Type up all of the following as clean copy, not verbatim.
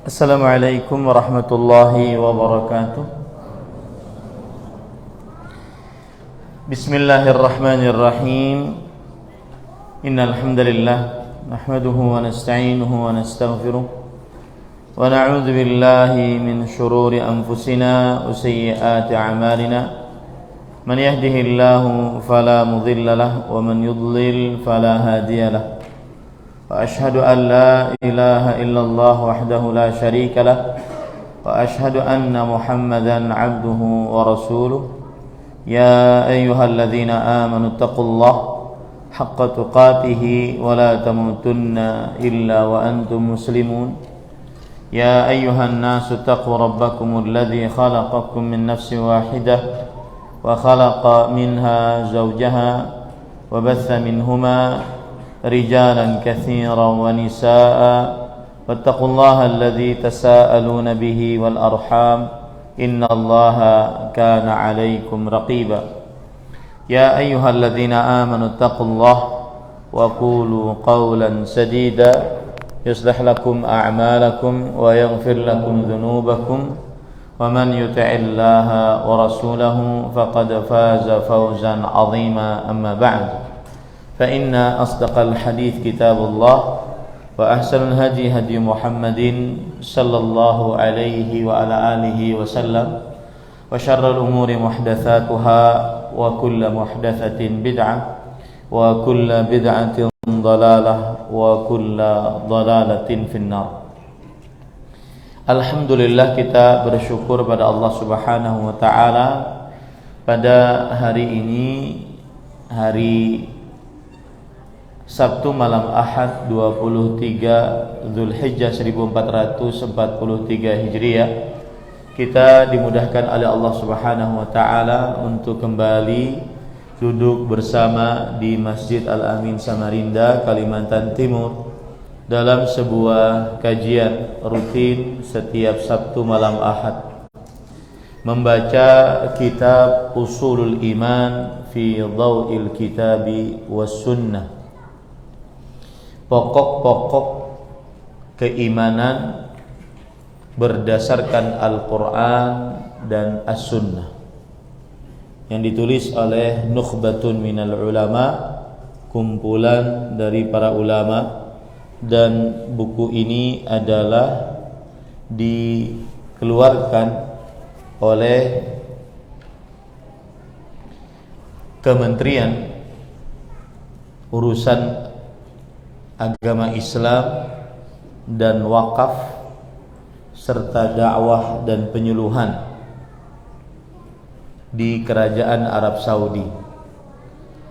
Assalamualaikum warahmatullahi wabarakatuh. Bismillahirrahmanirrahim. Innal hamdalillah nahmaduhu wa nasta'inuhu wa nastaghfiruh wa na'udzu billahi min shururi anfusina wa sayyiati a'malina. Man yahdihillahu fala mudilla lahu wa man yudlil fala hadiya lahu. وأشهد أن لا إله إلا الله وحده لا شريك له وأشهد أن محمدا عبده ورسوله يا أيها الذين آمنوا اتقوا الله حق تقاته ولا تموتن إلا وأنتم مسلمون يا أيها الناس اتقوا ربكم الذي خلقكم من نفس واحدة وخلق منها زوجها وبث منهما رجالا كثيرا ونساء واتقوا الله الذي تساءلون به والأرحام إن الله كان عليكم رقيبا يا أيها الذين آمنوا اتقوا الله وقولوا قولا سديدا يصلح لكم أعمالكم ويغفر لكم ذنوبكم ومن يطع الله ورسوله فقد فاز فوزا عظيما أما بعد فإن أصدق الحديث كتاب الله وأحسن الهدي هدي محمد صلى الله عليه وعلى آله وسلم وشر الأمور محدثاتها وكل محدثة بدعة وكل بدعة ضلالة وكل ضلالة في النار. Alhamdulillah, kita bersyukur pada Allah Subhanahu wa taala pada hari ini, hari Sabtu malam Ahad 23 Zulhijjah 1443 Hijriah, kita dimudahkan oleh Allah Subhanahu wa taala untuk kembali duduk bersama di Masjid Al-Amin Samarinda, Kalimantan Timur, dalam sebuah kajian rutin setiap Sabtu malam Ahad, membaca kitab Ushulul Iman fi Dhaw'il Kitabi was Sunnah, pokok-pokok keimanan berdasarkan Al-Quran dan As-Sunnah, yang ditulis oleh Nukhbatun minal ulama, kumpulan dari para ulama. Dan buku ini adalah dikeluarkan oleh Kementerian Urusan Agama Islam dan Wakaf serta dakwah dan penyuluhan di Kerajaan Arab Saudi.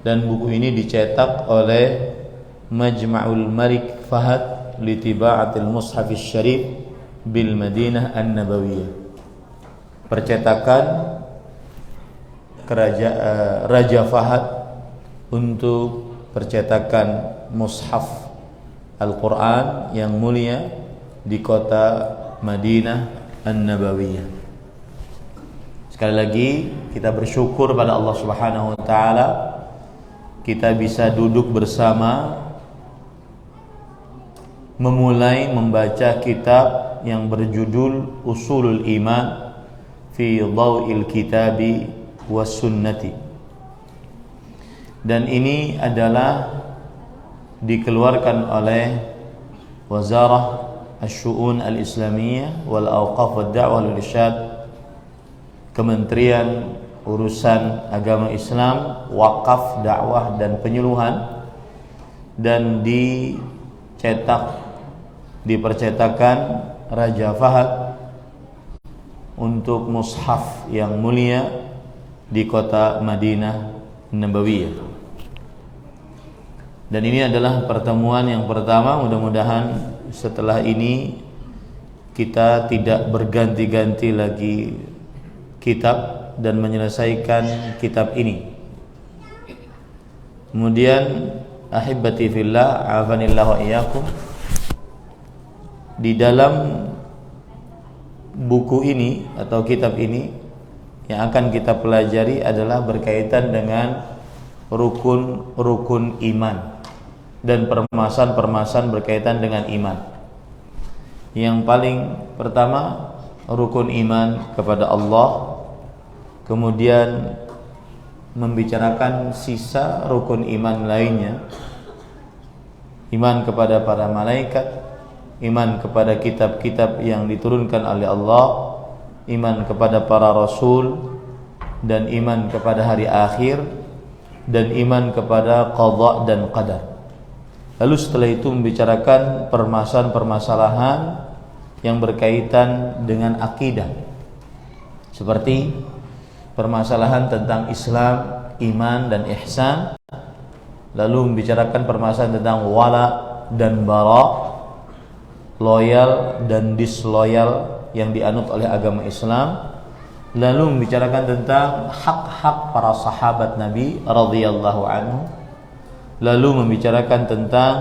Dan buku ini dicetak oleh Majma'ul Malik Fahad li Tiba'atil Mushaf Syarif bil Madinah An-Nabawiyah, percetakan Raja Fahad untuk percetakan mushaf Al-Quran yang mulia di kota Madinah An-Nabawiyah. Sekali lagi kita bersyukur pada Allah Subhanahu wa taala, kita bisa duduk bersama memulai membaca kitab yang berjudul Ushulul Iman fi Dhaw'il Kitabi was Sunnati. Dan ini adalah dikeluarkan oleh Wazarah Asy-Syu'un Al-Islamiyah wal Awqaf wad Da'wah wal Irsyad, Kementerian Urusan Agama Islam, Wakaf, Dakwah dan Penyuluhan, dan dipercetakan Raja Fahad untuk mushaf yang mulia di kota Madinah Nabawiyah. Dan ini adalah pertemuan yang pertama. Mudah-mudahan setelah ini kita tidak berganti-ganti lagi kitab dan menyelesaikan kitab ini. Kemudian ahibati fillah, afanillahu wa iyyakum, di dalam buku ini atau kitab ini yang akan kita pelajari adalah berkaitan dengan rukun-rukun iman dan permasalahan-permasalahan berkaitan dengan iman. Yang paling pertama rukun iman kepada Allah, kemudian membicarakan sisa rukun iman lainnya, iman kepada para malaikat, iman kepada kitab-kitab yang diturunkan oleh Allah, iman kepada para rasul, dan iman kepada hari akhir, dan iman kepada qadha dan qadar. Lalu setelah itu membicarakan permasalahan-permasalahan yang berkaitan dengan akidah, seperti permasalahan tentang Islam, iman dan ihsan. Lalu membicarakan permasalahan tentang wala dan bara, loyal dan disloyal yang dianut oleh agama Islam. Lalu membicarakan tentang hak-hak para sahabat Nabi radhiyallahu anhu. Lalu membicarakan tentang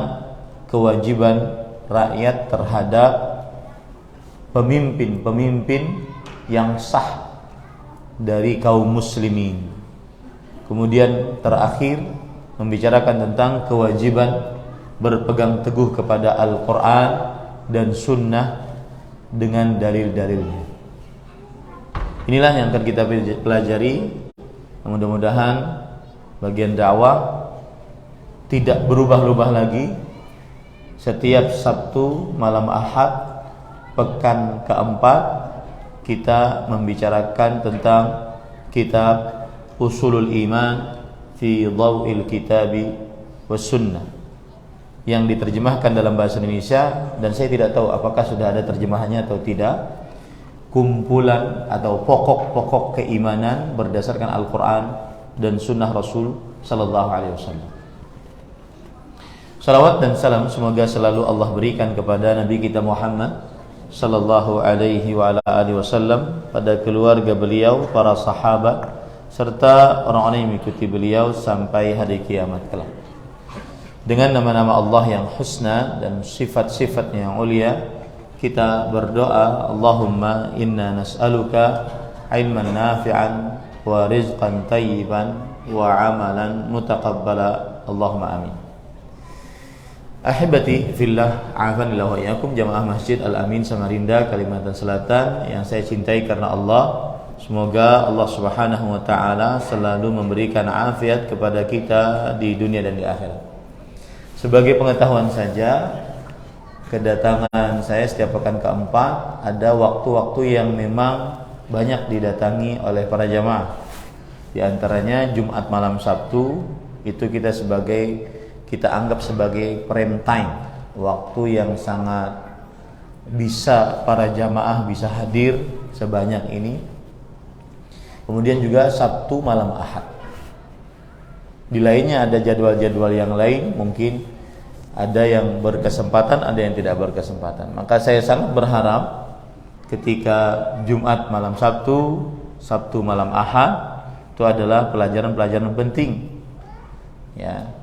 kewajiban rakyat terhadap pemimpin-pemimpin yang sah dari kaum muslimin. Kemudian terakhir membicarakan tentang kewajiban berpegang teguh kepada Al-Quran dan Sunnah dengan dalil-dalilnya. Inilah yang akan kita pelajari. Mudah-mudahan bagian dakwah tidak berubah-ubah lagi. Setiap Sabtu malam Ahad pekan keempat kita membicarakan tentang kitab Usulul Iman fi Dhaw'il Kitabi was Sunnah yang diterjemahkan dalam bahasa Indonesia, dan saya tidak tahu apakah sudah ada terjemahannya atau tidak. Kumpulan atau pokok-pokok keimanan berdasarkan Al-Quran dan Sunnah Rasul Sallallahu Alaihi Wasallam. Salawat dan salam semoga selalu Allah berikan kepada Nabi kita Muhammad Sallallahu Alaihi Wasallam, pada keluarga beliau, para sahabat, serta orang-orang yang mengikuti beliau sampai hari kiamat kelak. Dengan nama-nama Allah yang husna dan sifat-sifatnya yang ulia, kita berdoa, Allahumma inna nas'aluka ilman nafi'an wa rizqan tayyiban wa amalan mutaqabbala. Allahumma amin. Ahibati fillah, a'afanillah wa iyyakum, jamaah Masjid Al-Amin Samarinda, Kalimantan Selatan yang saya cintai karena Allah. Semoga Allah Subhanahu wa taala selalu memberikan afiat kepada kita di dunia dan di akhirat. Sebagai pengetahuan saja, kedatangan saya setiap pekan keempat ada waktu-waktu yang memang banyak didatangi oleh para jamaah. Di antaranya Jumat malam Sabtu, itu kita anggap sebagai prime time, waktu yang sangat bisa para jamaah bisa hadir sebanyak ini. Kemudian juga Sabtu malam Ahad. Di lainnya ada jadwal-jadwal yang lain, mungkin ada yang berkesempatan, ada yang tidak berkesempatan. Maka saya sangat berharap ketika Jumat malam Sabtu, Sabtu malam Ahad, itu adalah pelajaran-pelajaran penting. Ya.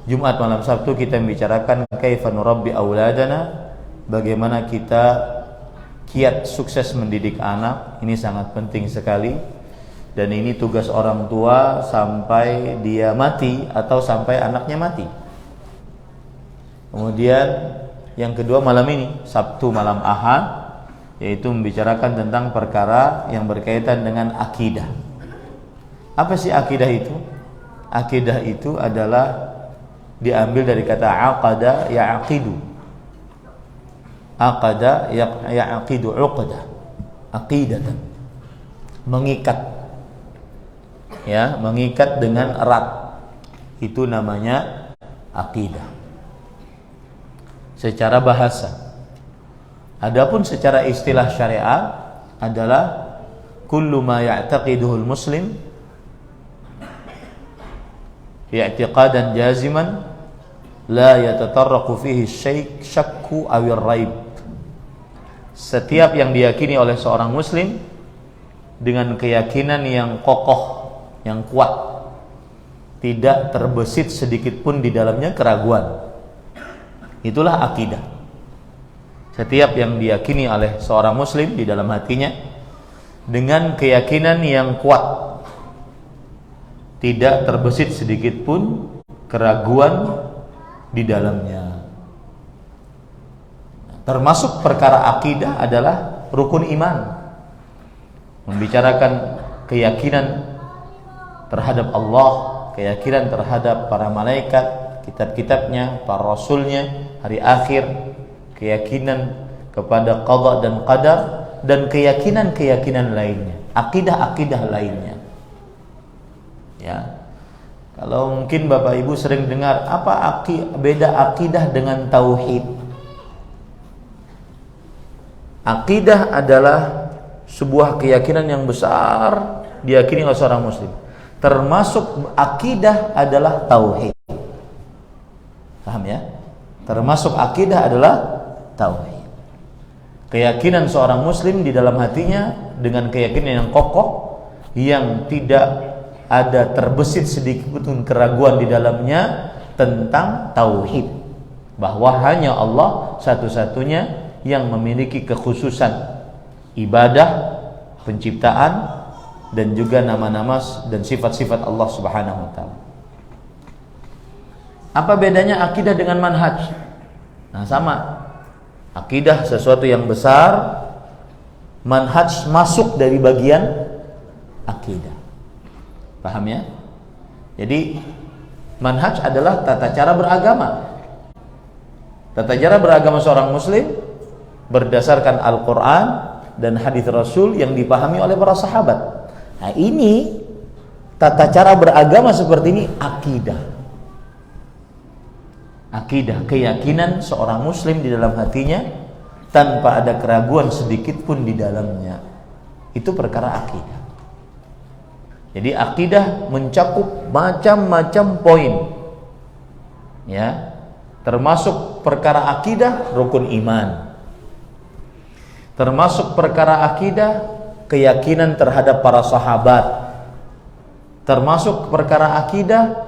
Jumat malam Sabtu kita membicarakan kaifa nurabbi auladana, bagaimana kita kiat sukses mendidik anak. Ini sangat penting sekali, dan ini tugas orang tua sampai dia mati atau sampai anaknya mati. Kemudian yang kedua malam ini, Sabtu malam Ahad, yaitu membicarakan tentang perkara yang berkaitan dengan akidah. Apa sih akidah itu? Akidah itu adalah diambil dari kata aqada ya'aqidu. Aqada ya'aqidu uqdah. Aqidatan. Mengikat. Ya, mengikat dengan erat. Itu namanya akidah. Secara bahasa. Adapun secara istilah syariat adalah kullu ma ya'taqiduhul muslim i'tiqadan jaziman la yatatarraqu fihi syakku awir raib. Setiap yang diyakini oleh seorang muslim dengan keyakinan yang kokoh, yang kuat, tidak terbesit sedikit pun di dalamnya keraguan. Itulah akidah. Setiap yang diyakini oleh seorang muslim di dalam hatinya dengan keyakinan yang kuat, tidak terbesit sedikit pun keraguan di dalamnya. Termasuk perkara akidah adalah rukun iman. Membicarakan keyakinan terhadap Allah, keyakinan terhadap para malaikat, kitab-kitabnya, para rasulnya, hari akhir, keyakinan kepada qada dan qadar, dan keyakinan-keyakinan lainnya, akidah-akidah lainnya. Ya. Kalau mungkin Bapak Ibu sering dengar apa beda akidah dengan tauhid. Akidah adalah sebuah keyakinan yang besar diyakini oleh seorang muslim. Termasuk akidah adalah tauhid. Paham ya? Termasuk akidah adalah tauhid. Keyakinan seorang muslim di dalam hatinya dengan keyakinan yang kokoh, yang tidak ada terbesit sedikit pun keraguan di dalamnya tentang tauhid, bahwa hanya Allah satu-satunya yang memiliki kekhususan ibadah, penciptaan, dan juga nama-nama dan sifat-sifat Allah Subhanahu wa taala. Apa bedanya akidah dengan manhaj? Nah, sama. Akidah sesuatu yang besar, manhaj masuk dari bagian akidah. Paham ya? Jadi manhaj adalah tata cara beragama. Tata cara beragama seorang muslim berdasarkan Al-Quran dan hadis Rasul yang dipahami oleh para sahabat. Nah, ini tata cara beragama seperti ini akidah. Akidah, keyakinan seorang muslim di dalam hatinya tanpa ada keraguan sedikit pun di dalamnya. Itu perkara akidah. Jadi akidah mencakup macam-macam poin. Ya. Termasuk perkara akidah rukun iman. Termasuk perkara akidah keyakinan terhadap para sahabat. Termasuk perkara akidah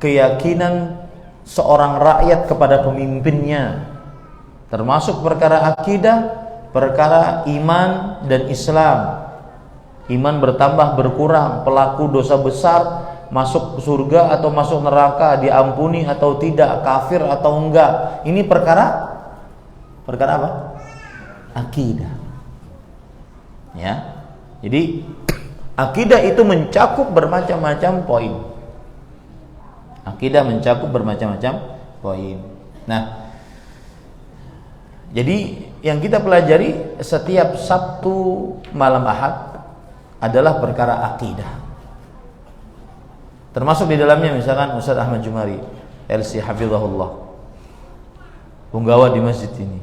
keyakinan seorang rakyat kepada pemimpinnya. Termasuk perkara akidah perkara iman dan Islam. Iman bertambah berkurang, pelaku dosa besar masuk surga atau masuk neraka, diampuni atau tidak, kafir atau enggak. Ini perkara apa? Akidah. Ya. Jadi akidah itu mencakup bermacam-macam poin. Akidah mencakup bermacam-macam poin. Nah, jadi yang kita pelajari setiap Sabtu malam Ahad adalah perkara akidah. Termasuk di dalamnya misalkan Ustaz Ahmad Jumari, LC Hafizahullah, penggawa di masjid ini.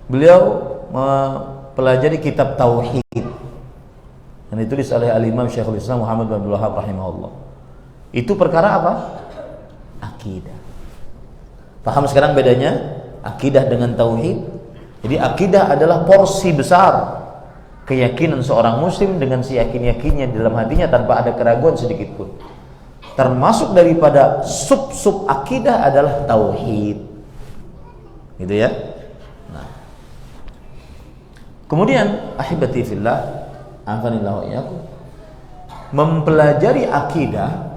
Beliau mempelajari kitab Tauhid yang ditulis oleh Al-Imam Syekhul Islam Muhammad bin Abdul Wahhab rahimahullah. Itu perkara apa? Akidah. Paham sekarang bedanya akidah dengan tauhid? Jadi akidah adalah porsi besar keyakinan seorang muslim dengan seyakin-yakinnya di dalam hatinya tanpa ada keraguan sedikit pun. Termasuk daripada sub-sub akidah adalah tauhid. Gitu ya. Nah. Kemudian ahibati fillah, afanillahu wa iyyakum, mempelajari akidah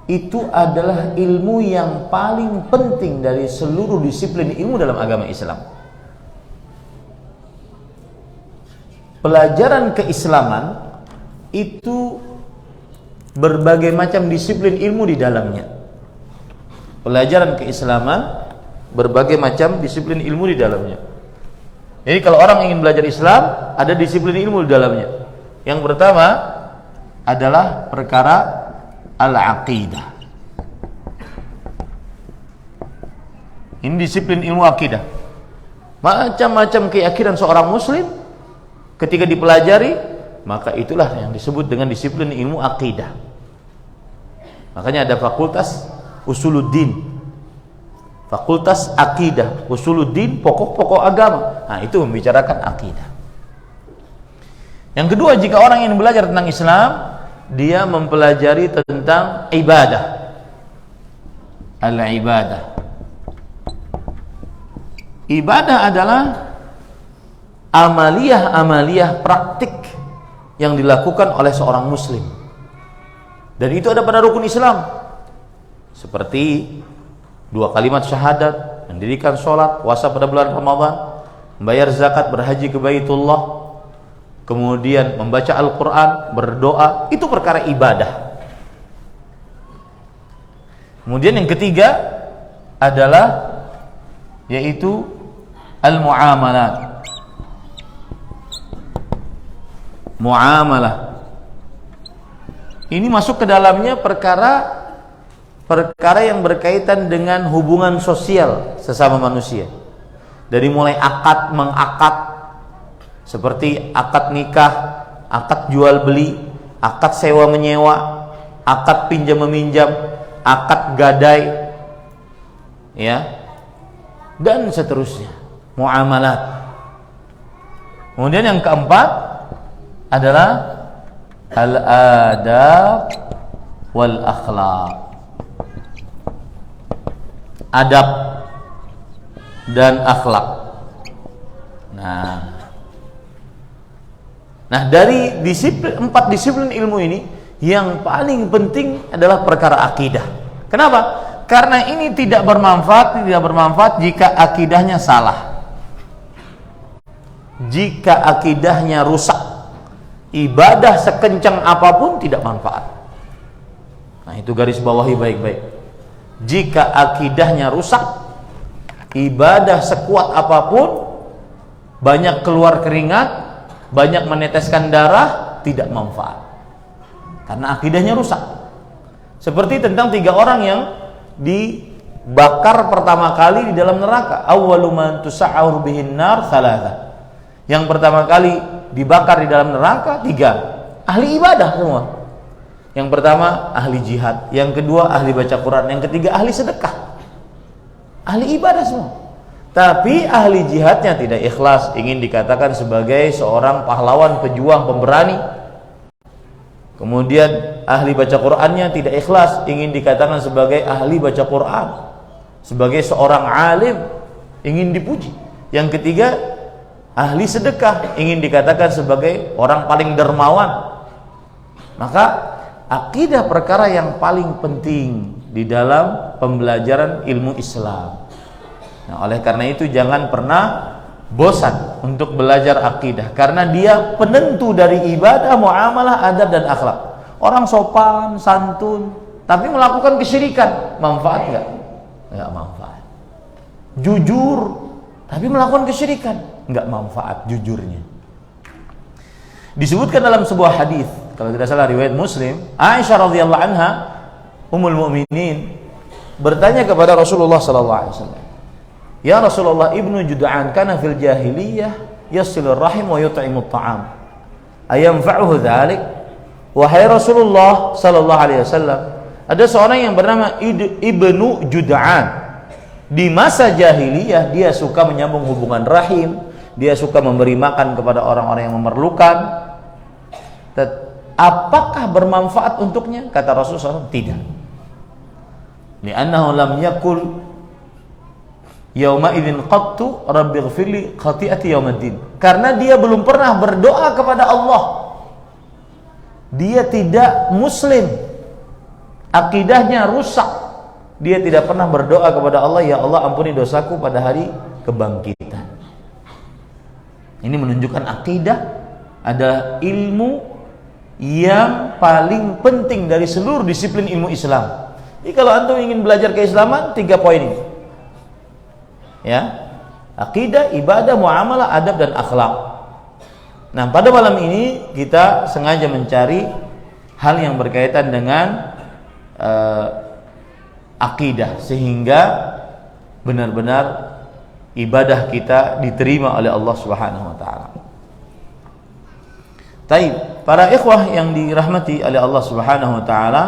itu adalah ilmu yang paling penting dari seluruh disiplin ilmu dalam agama Islam. Pelajaran keislaman itu berbagai macam disiplin ilmu di dalamnya. Pelajaran keislaman berbagai macam disiplin ilmu di dalamnya. Jadi kalau orang ingin belajar Islam, ada disiplin ilmu di dalamnya. Yang pertama adalah perkara al-aqidah. Ini disiplin ilmu akidah. Macam-macam keyakinan seorang muslim ketika dipelajari, maka itulah yang disebut dengan disiplin ilmu akidah. Makanya ada fakultas usuluddin, fakultas akidah, usuluddin, pokok-pokok agama. Nah, itu membicarakan akidah. Yang kedua, jika orang ingin belajar tentang Islam, dia mempelajari tentang ibadah. Al-ibadah. Ibadah adalah amaliyah praktik yang dilakukan oleh seorang muslim. Dan itu ada pada rukun Islam. Seperti 2 kalimat syahadat, mendirikan sholat, puasa pada bulan Ramadan, membayar zakat, berhaji ke Baitullah, kemudian membaca Al-Quran, berdoa, itu perkara ibadah. Kemudian yang ketiga adalah yaitu al-muamalat. Muamalah ini masuk ke dalamnya perkara yang berkaitan dengan hubungan sosial sesama manusia. Dari mulai akad mengakad, seperti akad nikah, akad jual beli, akad sewa menyewa, akad pinjam meminjam, akad gadai, ya, dan seterusnya. Muamalat. Kemudian yang keempat adalah al-adab wal akhlaq. Adab dan akhlak. Nah, dari empat disiplin ilmu ini, yang paling penting adalah perkara akidah. Kenapa? Karena ini tidak bermanfaat jika akidahnya salah. Jika akidahnya rusak, ibadah sekencang apapun tidak manfaat. Nah, itu garis bawahi baik-baik. Jika akidahnya rusak, ibadah sekuat apapun, banyak keluar keringat, banyak meneteskan darah, tidak manfaat. Karena akidahnya rusak. Seperti tentang 3 orang yang dibakar pertama kali di dalam neraka. Awwalu man tusa'ur bihin nar thalatha. Yang pertama kali dibakar di dalam neraka 3 ahli ibadah semua. Yang pertama ahli jihad, yang kedua ahli baca Quran, yang ketiga ahli sedekah. Ahli ibadah semua. Tapi ahli jihadnya tidak ikhlas, ingin dikatakan sebagai seorang pahlawan, pejuang, pemberani. Kemudian ahli baca Qurannya tidak ikhlas, ingin dikatakan sebagai ahli baca Quran, sebagai seorang alim, ingin dipuji. Yang ketiga ahli sedekah, ingin dikatakan sebagai orang paling dermawan. Maka akidah perkara yang paling penting di dalam pembelajaran ilmu Islam. Nah, oleh karena itu jangan pernah bosan untuk belajar akidah, karena dia penentu dari ibadah, muamalah, adab dan akhlak. Orang sopan, santun, tapi melakukan kesyirikan, manfaat enggak? Enggak manfaat. Jujur, tapi melakukan kesyirikan, enggak manfaat jujurnya. Disebutkan dalam sebuah hadis, kalau tidak salah riwayat Muslim, Aisyah radhiyallahu anha, ummul mukminin, bertanya kepada Rasulullah sallallahu alaihi wasallam, "Ya Rasulullah, ibnu Jud'an kana fil jahiliyah yasilur rahim wa yut'imut ta'am. Ayamfa'uhu dzalik?" Wahai Rasulullah sallallahu alaihi wasallam, ada seorang yang bernama Ibnu Jud'an. Di masa jahiliyah dia suka menyambung hubungan rahim, dia suka memberi makan kepada orang-orang yang memerlukan. Apakah bermanfaat untuknya? Kata Rasulullah SAW, tidak. Li'annahu lam yakul yauma idzin qattu rabbighfirli khati'ati yaumiddin. Karena dia belum pernah berdoa kepada Allah. Dia tidak muslim. Akidahnya rusak. Dia tidak pernah berdoa kepada Allah, ya Allah ampuni dosaku pada hari kebangkitan. Ini menunjukkan akidah adalah ilmu yang paling penting dari seluruh disiplin ilmu Islam. Jadi kalau antum ingin belajar keislaman, 3 poin ini. Ya. Akidah, ibadah, muamalah, adab dan akhlak. Nah, pada malam ini kita sengaja mencari hal yang berkaitan dengan akidah, sehingga benar-benar ibadah kita diterima oleh Allah Subhanahu wa taala. Taib, para ikhwah yang dirahmati oleh Allah Subhanahu wa taala,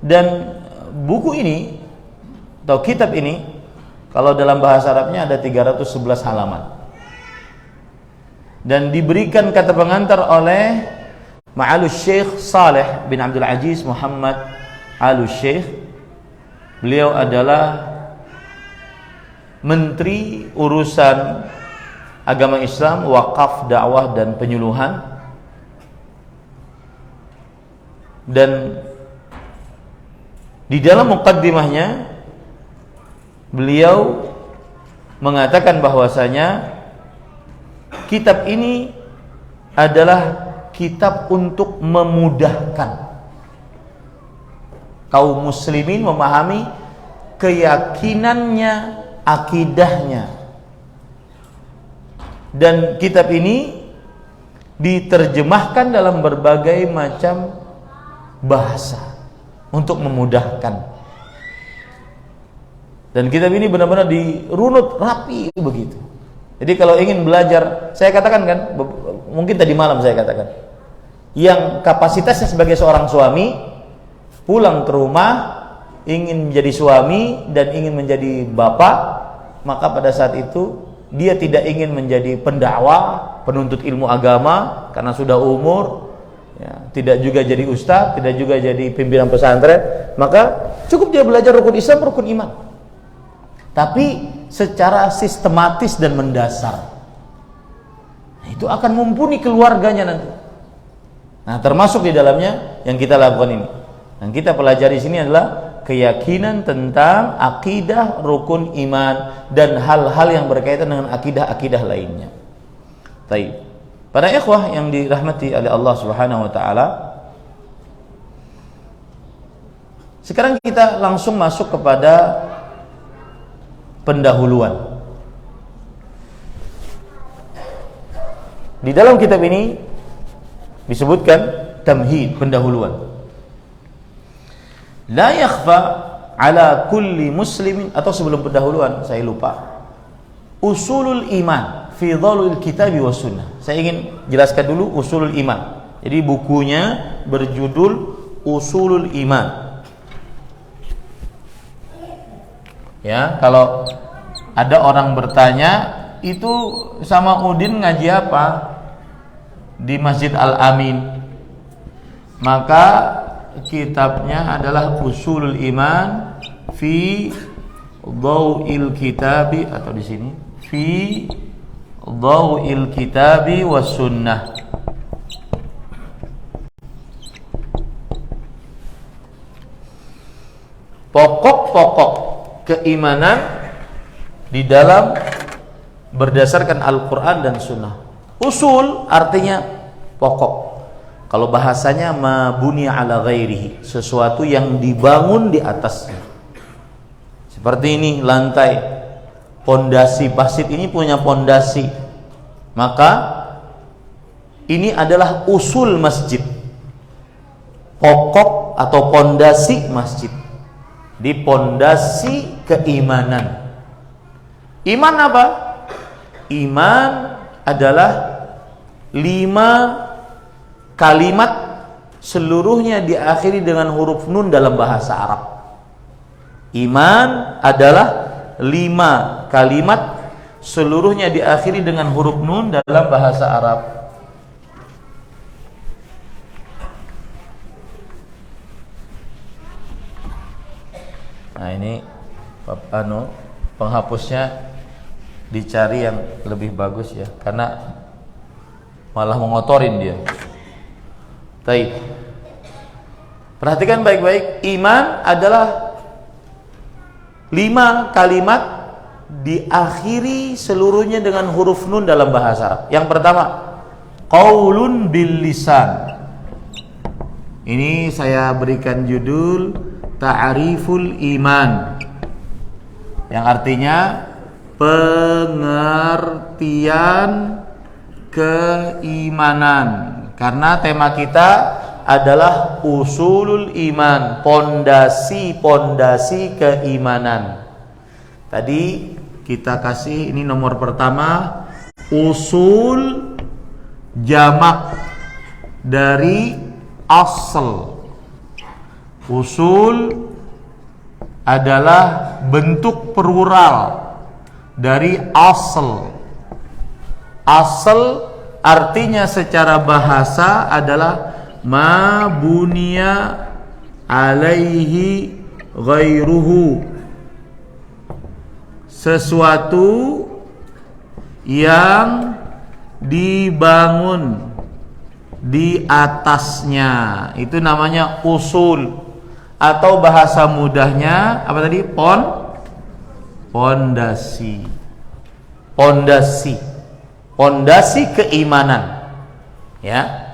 dan buku ini atau kitab ini kalau dalam bahasa Arabnya ada 311 halaman. Dan diberikan kata pengantar oleh Ma'alus Syekh Saleh bin Abdul Aziz Muhammad Alus Syekh. Beliau adalah Menteri Urusan Agama Islam, Wakaf, Dakwah dan Penyuluhan. Dan di dalam muqaddimahnya beliau mengatakan bahwasanya kitab ini adalah kitab untuk memudahkan kaum muslimin memahami keyakinannya, akidahnya. Dan kitab ini diterjemahkan dalam berbagai macam bahasa untuk memudahkan. Dan kitab ini benar-benar dirunut rapi begitu. Jadi kalau ingin belajar, saya katakan kan, mungkin tadi malam saya katakan, yang kapasitasnya sebagai seorang suami pulang ke rumah ingin menjadi suami dan ingin menjadi bapak, maka pada saat itu dia tidak ingin menjadi pendakwah, penuntut ilmu agama karena sudah umur, ya, tidak juga jadi ustaz, tidak juga jadi pimpinan pesantren, maka cukup dia belajar rukun Islam, rukun iman. Tapi secara sistematis dan mendasar, itu akan mumpuni keluarganya nanti. Nah, termasuk di dalamnya yang kita lakukan ini. Yang kita pelajari di sini adalah keyakinan tentang akidah rukun iman dan hal-hal yang berkaitan dengan akidah-akidah lainnya. Baik. Para ikhwah yang dirahmati oleh Allah Subhanahu wa taala, sekarang kita langsung masuk kepada pendahuluan. Di dalam kitab ini disebutkan tamhid, pendahuluan. La yakhfa ala kulli muslimin, atau sebelum pendahuluan saya lupa, usulul iman fi dhalil kitabi was sunnah. Saya ingin jelaskan dulu usulul iman. Jadi bukunya berjudul Usulul Iman. Ya, kalau ada orang bertanya, itu sama Udin ngaji apa di Masjid Al-Amin, maka kitabnya adalah Usulul Iman fi Dhawil Kitabi, atau di sini fi Dhawil Kitabi was Sunnah. Pokok-pokok keimanan di dalam berdasarkan Al-Quran dan Sunnah. Usul artinya pokok. Kalau bahasanya mabuni ala ghairihi, sesuatu yang dibangun di atasnya. Seperti ini lantai, pondasi pasir ini punya pondasi, maka ini adalah usul masjid, pokok atau pondasi masjid. Di pondasi keimanan. Iman apa? Iman adalah 5 kalimat seluruhnya diakhiri dengan huruf nun dalam bahasa Arab. Iman adalah 5 kalimat seluruhnya diakhiri dengan huruf nun dalam bahasa Arab. Nah, ini penghapusnya dicari yang lebih bagus ya, karena malah mengotorin dia. Baik. Perhatikan baik-baik, iman adalah 5 kalimat diakhiri seluruhnya dengan huruf nun dalam bahasa Arab. Yang pertama, qaulun bil lisan. Ini saya berikan judul Ta'riful Iman, yang artinya pengertian keimanan. Karena tema kita adalah usulul iman, pondasi-pondasi keimanan. Tadi kita kasih ini nomor pertama, usul jamak dari asal. Usul adalah bentuk plural dari asal. Asal artinya secara bahasa adalah ma bunia alaihi ghairuhu, sesuatu yang dibangun di atasnya, itu namanya usul. Atau bahasa mudahnya apa tadi? Pondasi keimanan. Ya.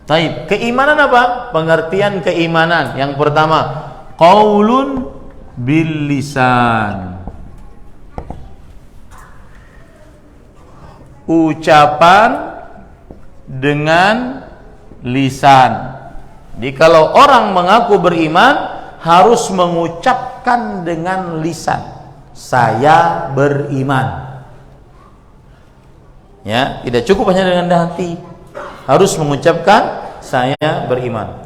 Taib. Keimanan apa? Pengertian keimanan. Yang pertama, qaulun bil lisan. Ucapan dengan lisan. Jadi kalau orang mengaku beriman harus mengucapkan dengan lisan, saya beriman. Ya, tidak cukup hanya dengan hati, harus mengucapkan saya beriman.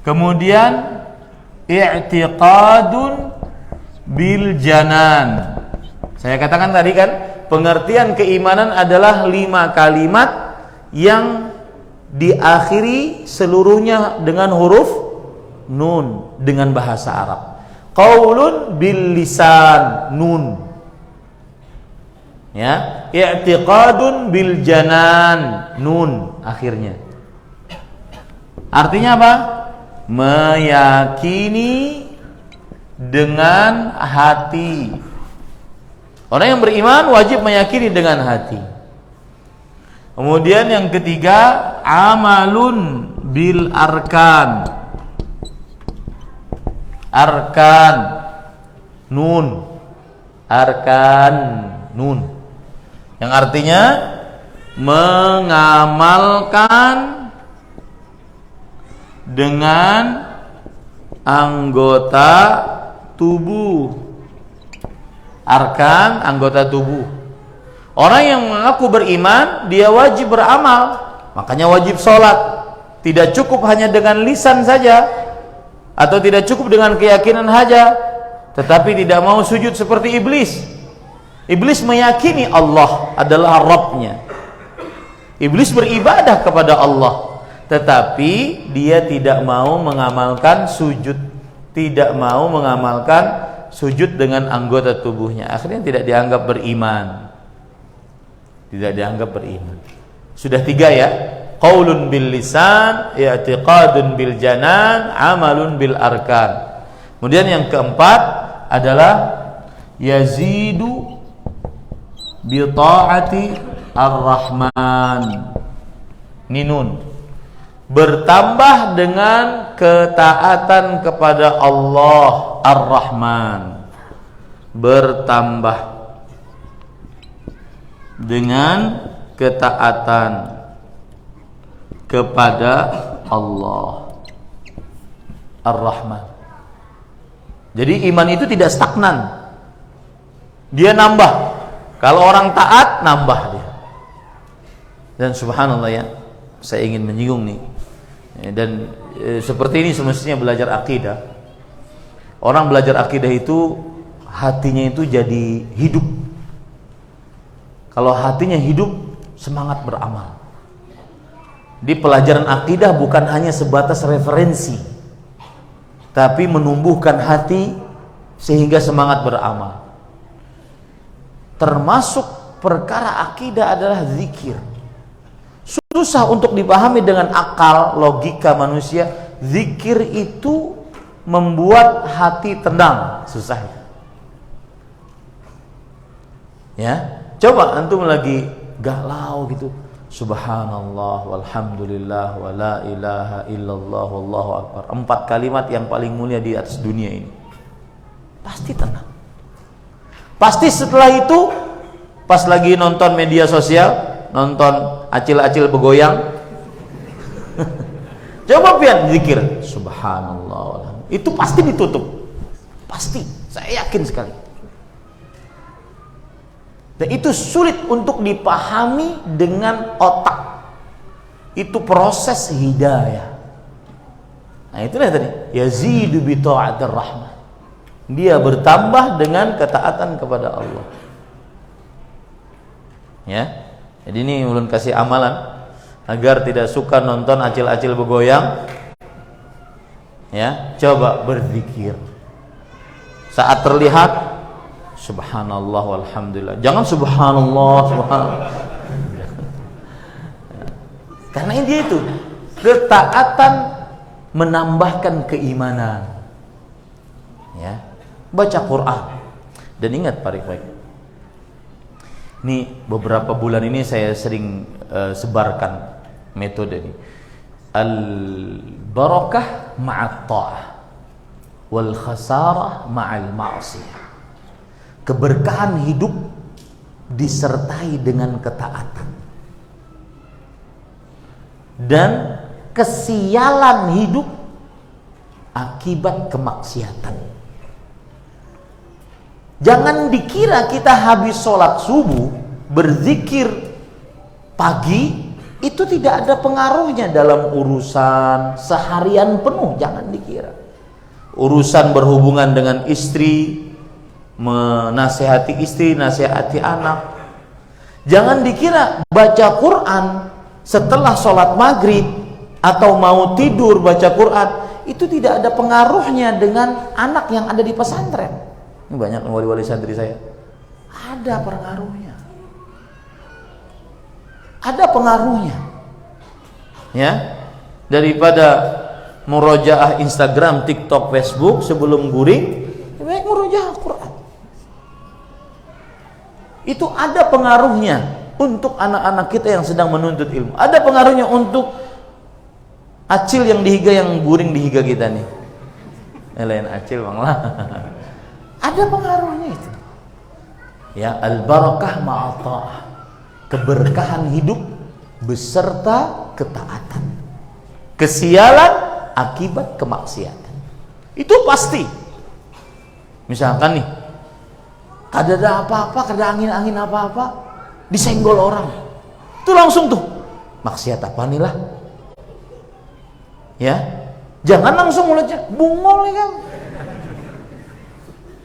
Kemudian i'tiqadun bil janan. Saya katakan tadi kan, pengertian keimanan adalah 5 kalimat yang diakhiri seluruhnya dengan huruf nun dengan bahasa Arab. Qaulun bil lisan, nun. Ya, i'tiqadun bil janan, nun akhirnya. Artinya apa? Meyakini dengan hati. Orang yang beriman wajib meyakini dengan hati. Kemudian yang ketiga, amalun bil arkan. Arkan nun. Arkan nun. Yang artinya mengamalkan dengan anggota tubuh. Arkan, anggota tubuh. Orang yang mengaku beriman, dia wajib beramal. Makanya wajib sholat. Tidak cukup hanya dengan lisan saja, atau tidak cukup dengan keyakinan saja, tetapi tidak mau sujud seperti iblis. Iblis meyakini Allah adalah Rabb-nya. Iblis beribadah kepada Allah, tetapi dia tidak mau mengamalkan sujud, tidak mau mengamalkan sujud dengan anggota tubuhnya. Akhirnya tidak dianggap beriman. Tidak dianggap beriman. Sudah 3 ya. Qaulun bil lisan, i'tiqadun bil janan, amalun bil arkan. Kemudian yang keempat adalah yazidu bi ta'ati ar-rahman. Ninun. Bertambah dengan ketaatan kepada Allah ar-Rahman. Bertambah dengan ketaatan kepada Allah Ar-Rahman. Jadi iman itu tidak stagnan, dia nambah. Kalau orang taat, nambah dia. Dan subhanallah ya, saya ingin menyinggung nih, dan seperti ini semestinya belajar akidah. Orang belajar akidah itu hatinya itu jadi hidup. Kalau hatinya hidup, semangat beramal. Di pelajaran akidah bukan hanya sebatas referensi, tapi menumbuhkan hati sehingga semangat beramal. Termasuk perkara akidah adalah zikir. Susah untuk dipahami dengan akal, logika manusia. Zikir itu membuat hati tenang, susah. Ya, coba antum lagi galau gitu, subhanallah walhamdulillah wa la ilaha illallah wallahu akbar, 4 kalimat yang paling mulia di atas dunia ini. Pasti tenang. Pasti setelah itu pas lagi nonton media sosial, nonton acil-acil begoyang, coba pian zikir subhanallah, itu pasti ditutup. Pasti, saya yakin sekali. Dan itu sulit untuk dipahami dengan otak. Itu proses hidayah. Nah itulah tadi, yazidu bi ta'atir rahmah. Dia bertambah dengan ketaatan kepada Allah. Ya. Jadi ini ulun kasih amalan agar tidak suka nonton acil-acil begoyang. Ya, coba berzikir. Saat terlihat subhanallah walhamdulillah. Jangan subhanallah. Karena ini itu ketaatan menambahkan keimanan. Ya. Baca Quran. Dan ingat Pak Rifai, ini beberapa bulan ini saya sering sebarkan metode ini. Al-barakah ma'at ta'ah wal khasarah ma'al ma'asiyah. Keberkahan hidup disertai dengan ketaatan, dan kesialan hidup akibat kemaksiatan. Jangan dikira kita habis sholat subuh berzikir pagi itu tidak ada pengaruhnya dalam urusan seharian penuh. Jangan dikira urusan berhubungan dengan istri, menasehati istri, nasihati anak. Jangan dikira baca Quran setelah sholat maghrib atau mau tidur baca Quran itu tidak ada pengaruhnya dengan anak yang ada di pesantren. Ini banyak wali-wali santri saya. Ada pengaruhnya. Ada pengaruhnya. Ya. Daripada murojaah Instagram, TikTok, Facebook sebelum guring, baik murojaah Quran. Itu ada pengaruhnya untuk anak-anak kita yang sedang menuntut ilmu. Ada pengaruhnya untuk acil yang dihiga, yang guring dihiga kita nih. Lain acil bang lah. Ada pengaruhnya itu. Ya, al-barakah ma'ata'ah. Keberkahan hidup beserta ketaatan. Kesialan akibat kemaksiatan. Itu pasti. Misalkan nih, ada apa-apa, ada angin-angin apa-apa, disenggol orang. Itu langsung tuh, maksiat apa nih lah. Ya. Jangan langsung mulutnya bungol ya kan.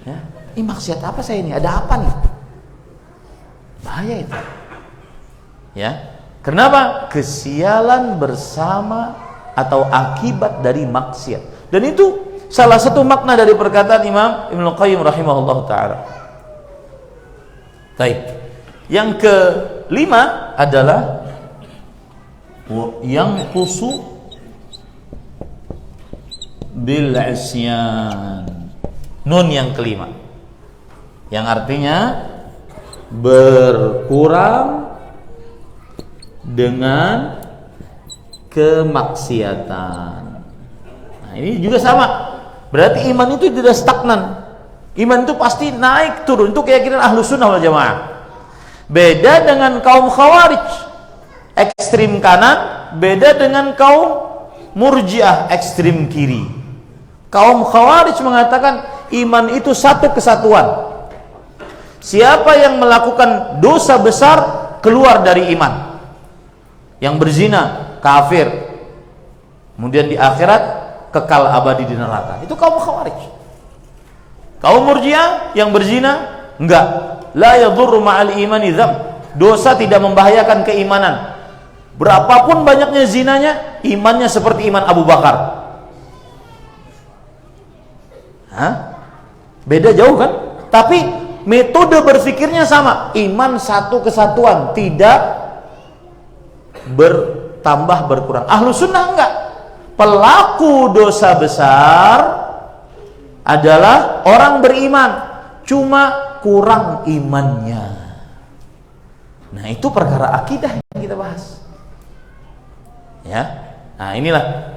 Ya, ini maksiat apa saya ini? Ada apa nih? Bahaya itu. Ya, kenapa? Kesialan bersama atau akibat dari maksiat. Dan itu salah satu makna dari perkataan Imam Ibnu Qayyim rahimahullah taala. Baik. Yang kelima adalah yang khusu bil isyan. Nun yang kelima, yang artinya berkurang dengan kemaksiatan. Nah, ini juga sama. Berarti iman itu tidak stagnan. Iman itu pasti naik turun. Itu keyakinan Ahlus Sunnah wal Jamaah. Beda dengan kaum Khawarij, ekstrim kanan. Beda dengan kaum Murji'ah, ekstrim kiri. Kaum Khawarij mengatakan iman itu satu kesatuan. Siapa yang melakukan dosa besar keluar dari iman. Yang berzina kafir. Kemudian di akhirat kekal abadi di neraka. Itu kaum Khawarij. Kaum Murji'ah yang berzina enggak. La yadhurru ma'al imani dzam. Dosa tidak membahayakan keimanan. Berapapun banyaknya zinanya, imannya seperti iman Abu Bakar. Hah? Beda jauh kan? Tapi metode berpikirnya sama. Iman satu kesatuan, tidak bertambah berkurang. Ahlus Sunnah enggak. Pelaku dosa besar adalah orang beriman, cuma kurang imannya. Nah, itu perkara akidah yang kita bahas. Ya. Nah, inilah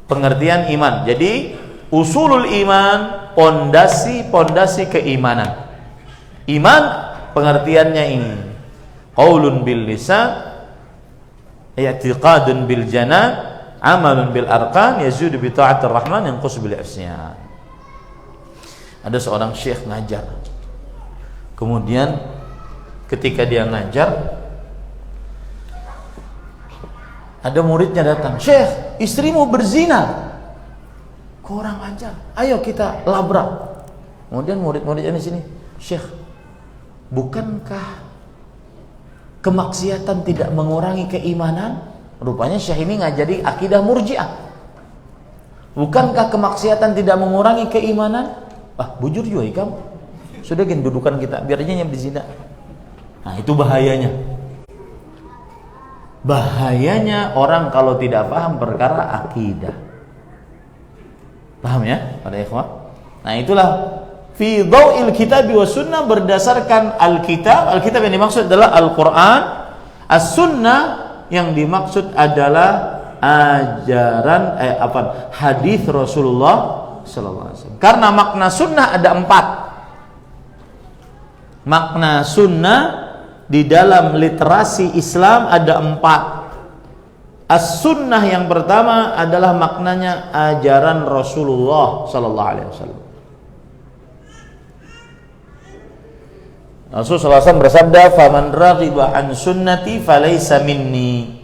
pengertian iman. Jadi usulul iman, pondasi keimanan. Iman pengertiannya ini. Qaulun bil lisan, i'tiqadun bil janan, amalun bil arkan, yazudu bi ta'atir rahman, yanqus bil isyan. Ada seorang syekh ngajar. Kemudian ketika dia ngajar, ada muridnya datang, "Syekh, istrimu berzina." Kurang ajar. Ayo kita labrak. Kemudian murid-muridnya di sini, "Syekh, bukankah kemaksiatan tidak mengurangi keimanan?" Rupanya Syekh ini ngajari akidah Murji'ah. Bukankah kemaksiatan tidak mengurangi keimanan? Ah, bujur juga kamu. Sudah gini dudukan kita, biar aja yang berzina. Nah, itu bahayanya. Bahayanya orang kalau tidak paham perkara akidah. Paham ya, para ikhwah? Nah, itulah fi dhau'il kitab wa sunnah, berdasarkan Alkitab. Alkitab yang dimaksud adalah Al-Quran. As-sunnah yang dimaksud adalah ajaran hadis Rasulullah sallallahu alaihi wasallam. Karena makna sunnah ada 4. Makna sunnah di dalam literasi Islam ada 4. As-sunnah yang pertama adalah maknanya ajaran Rasulullah sallallahu alaihi wasallam. Rasulullah SAW bersabda, "Faman raghiba an sunnati falaysa minni."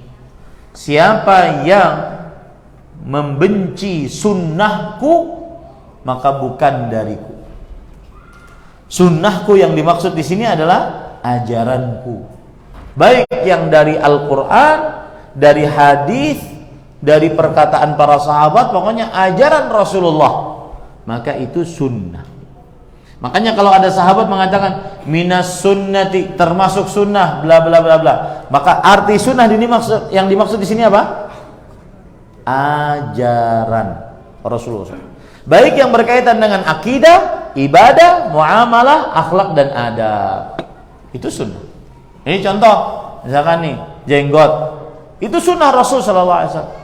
Siapa yang membenci sunnahku, maka bukan dariku. Sunnahku yang dimaksud di sini adalah ajaranku, baik yang dari Al-Quran, dari hadis, dari perkataan para sahabat, pokoknya ajaran Rasulullah, maka itu sunnah. Makanya kalau ada sahabat mengatakan minas sunnati, termasuk sunnah bla bla bla bla, maka arti sunnah ini yang dimaksud di sini apa? Ajaran Rasulullah. Baik yang berkaitan dengan akidah, ibadah, muamalah, akhlak dan adab. Itu sunnah. Ini contoh, misalkan nih, jenggot. Itu sunnah Rasul sallallahu alaihi wasallam.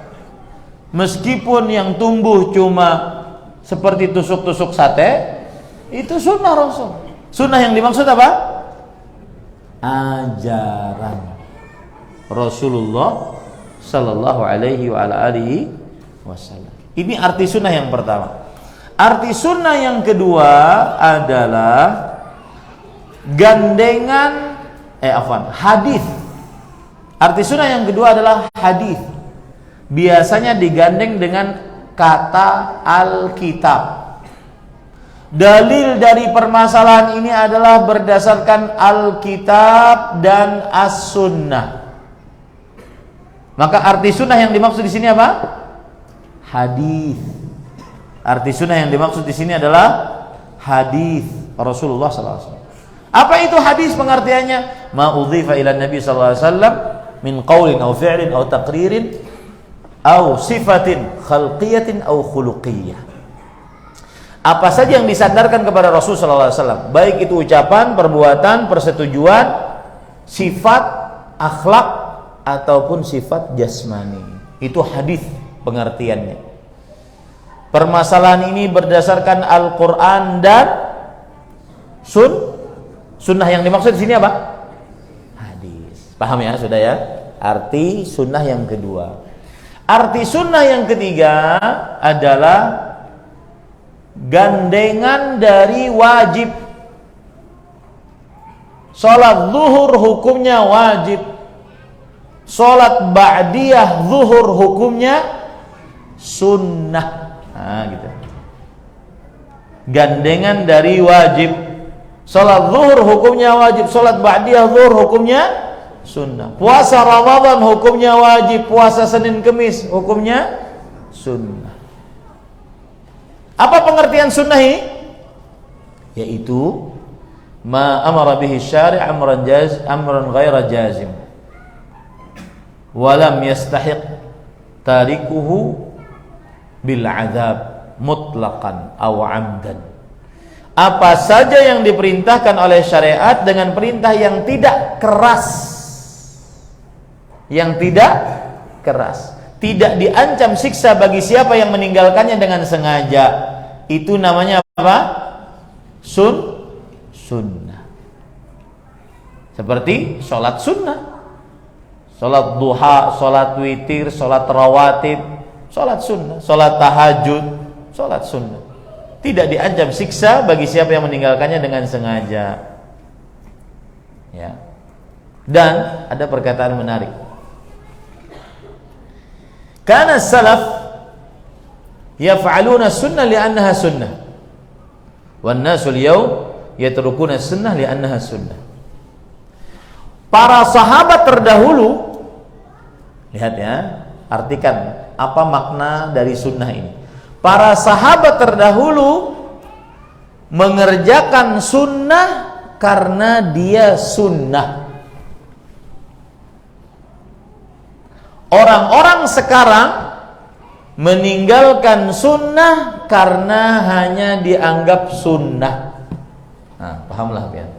Meskipun yang tumbuh cuma seperti tusuk-tusuk sate, itu sunnah Rasul. Sunnah yang dimaksud apa? Ajaran Rasulullah sallallahu alaihi wa ala alihi wasallam. Ini arti sunnah yang pertama. Arti sunnah yang kedua adalah gandengan hadis. Arti sunnah yang kedua adalah hadis. Biasanya digandeng dengan kata Alkitab. Dalil dari permasalahan ini adalah berdasarkan Alkitab dan As-Sunnah. Maka arti sunnah yang dimaksud di sini apa? Hadis. Arti sunnah yang dimaksud di sini adalah hadis Rasulullah SAW. Apa itu hadis pengertiannya? Ma udhifa ila Nabi SAW min qaulin aw fi'lin aw taqririn aw sifatin khalqiyatin aw khuluqiyyah. Apa saja yang disandarkan kepada Rasul sallallahu alaihi wasallam, baik itu ucapan, perbuatan, persetujuan, sifat, akhlak ataupun sifat jasmani. Itu hadis pengertiannya. Permasalahan ini berdasarkan Al-Qur'an dan sunnah. Yang dimaksud di sini apa? Hadis. Paham ya, sudah ya? Arti sunnah yang kedua. Arti sunnah yang ketiga adalah gandengan dari wajib. Salat zuhur hukumnya wajib. Salat ba'diyah zuhur hukumnya sunnah. Nah, gitu. Gandengan dari wajib. Salat zuhur hukumnya wajib, salat ba'diyah zuhur hukumnya sunnah. Puasa Ramadan hukumnya wajib, puasa Senin Kemis hukumnya sunnah. Apa pengertian sunnah ini? Yaitu ma amara bihi syari' amran ghaira jazim wa lam yastahiq tarikuhu bil azab mutlaqan aw amdan. Apa saja yang diperintahkan oleh syariat dengan perintah yang tidak keras. Yang tidak keras. Tidak diancam siksa bagi siapa yang meninggalkannya dengan sengaja. Itu namanya apa? Sunnah. Seperti sholat sunnah, sholat duha, sholat witir, sholat rawatib, sholat sunnah, sholat tahajud, sholat sunnah. Tidak diancam siksa bagi siapa yang meninggalkannya dengan sengaja. Ya. Dan ada perkataan menarik. Kana salaf yaf'aluna sunnah li'annaha sunnah wan nasu al-yawm yatrukuna sunnah li'annaha sunnah. Para sahabat terdahulu, lihat ya, artikan apa makna dari sunnah ini. Para sahabat terdahulu mengerjakan sunnah karena dia sunnah. Orang-orang sekarang meninggalkan sunnah karena hanya dianggap sunnah. Nah, pahamlah biar.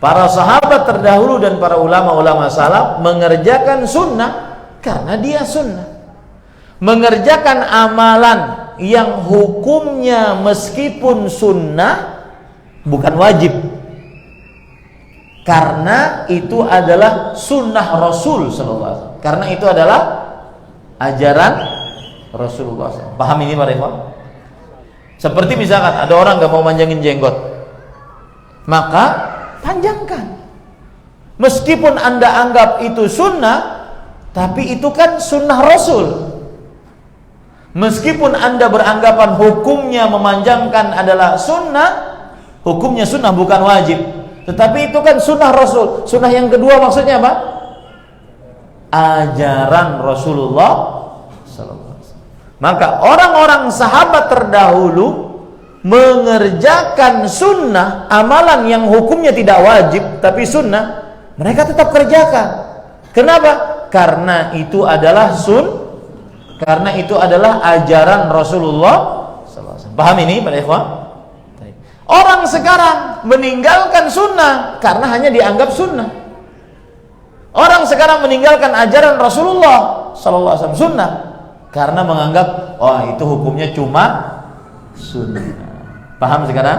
Para sahabat terdahulu dan para ulama-ulama salaf mengerjakan sunnah karena dia sunnah. Mengerjakan amalan yang hukumnya meskipun sunnah bukan wajib, karena itu adalah sunnah Rasul sallallahu alaihi wasallam. Karena itu adalah ajaran Rasulullah SAW. Paham ini para ikhwan? Seperti misalkan ada orang gak mau manjangin jenggot, maka panjangkan. Meskipun Anda anggap itu sunnah, tapi itu kan sunnah Rasul. Meskipun Anda beranggapan hukumnya memanjangkan adalah sunnah, hukumnya sunnah bukan wajib, tetapi itu kan sunnah Rasul. Sunnah yang kedua maksudnya apa? Ajaran Rasulullah sallallahu alaihi wasallam. Maka orang-orang sahabat terdahulu mengerjakan sunnah, amalan yang hukumnya tidak wajib tapi sunnah, mereka tetap kerjakan. Kenapa? Karena itu adalah karena itu adalah ajaran Rasulullah SAW. Paham ini para ikhwan? Orang sekarang meninggalkan sunnah karena hanya dianggap sunnah. Orang sekarang meninggalkan ajaran Rasulullah SAW sunnah karena menganggap itu hukumnya cuma sunnah. Paham sekarang?